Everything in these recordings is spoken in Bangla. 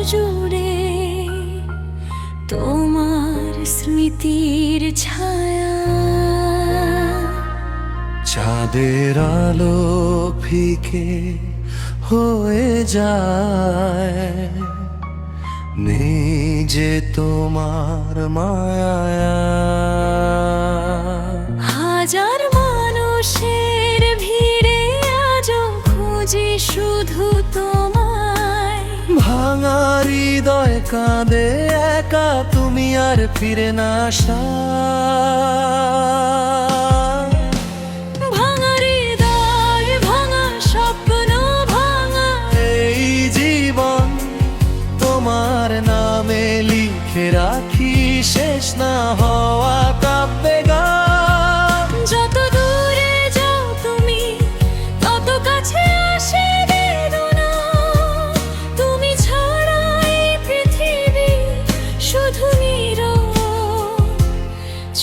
জুড়ে তোমার স্মৃতির ছায়া। চাঁদের আলো ফিকে হয়ে যায়, নেই যে তোমার মায়া। হাজার মানুষের ভিড়ে আজও খুঁজি শুধু তোমায়। ভাঙা হৃদয় কাঁদে একা, তুমি আর ফিরে না আসা। ভাঙা হৃদয়, ভাঙা স্বপ্ন, ভাঙা এই জীবন তোমার নামে লিখে রাখি, শেষ না হওয়া কাব্যে গান। যত দূরে যাও তুমি তত কাছে আসে বেদনা। তুমি ছাড়া এই পৃথিবী শুধু নীরব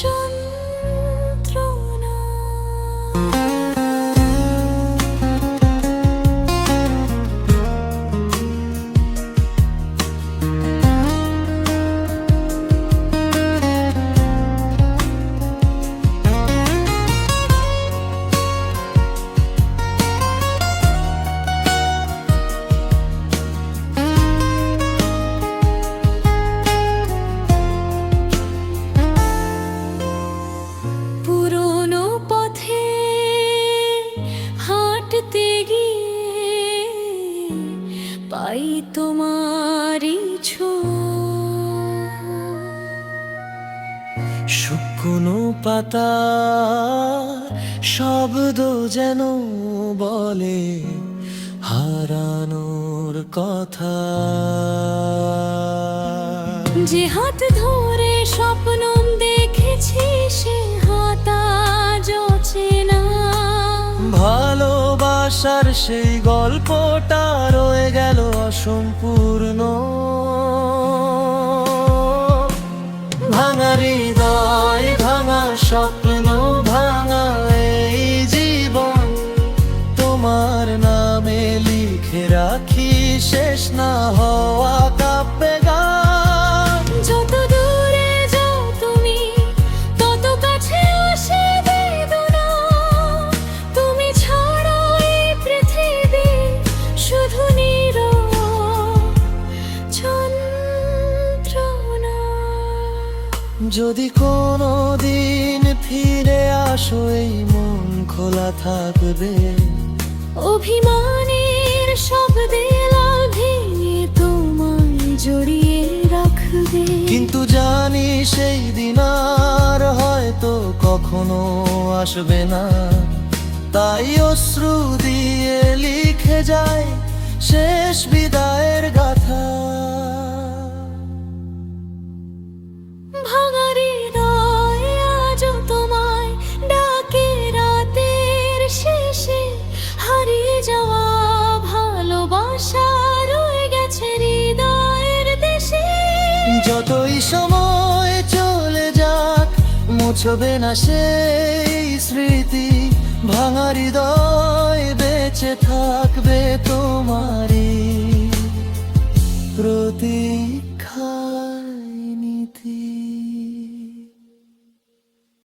যন্ত্রণা। পুরনো পথে হাঁটতে গিয়ে পাই তোমারই ছোঁয়া। শুকনো পাতা শব্দ যেন বলে হারানোর কথা। যে হাত ধরে স্বপ্ন দেখেছি সে হাত আজ অচেনা। ভালোবাসার সেই গল্পটা রয়ে গেল অসম্পূর্ণ। ভাঙা হৃদয়, ভাঙা স্বপ্ন, ভাঙা এই জীবন তোমার নামে লিখে রাখি, শেষ না হওয়া কাব্যে গান। যত দূরে যাও তুমি তত কাছে আসে বেদনা। তুমি ছাড়া এই পৃথিবী শুধু নীরব যন্ত্রণা। যদি কোনো দিন ফিরে আসো এই মন খোলা থাকবে। অভিমানের শব্দে লাল ভেঙে তোমায় জড়িয়ে রাখবে। কিন্তু জানি সেই দিন আর হয়তো কখনো আসবে না, তাই অশ্রু দিয়ে লিখে যায় শেষ বিদায়ের গাথা। ভাঙা হৃদয় আজও তোমায় ডাকে রাতের শেষে। হারিয়ে যাওয়া ভালোবাসা রয়ে গেছে হৃদয়ের দেশে। যতই সময় চলে যাক মুছবে না সেই স্মৃতি। ভাঙা হৃদয় বেঁচে থাকবে তোমারই প্রতি।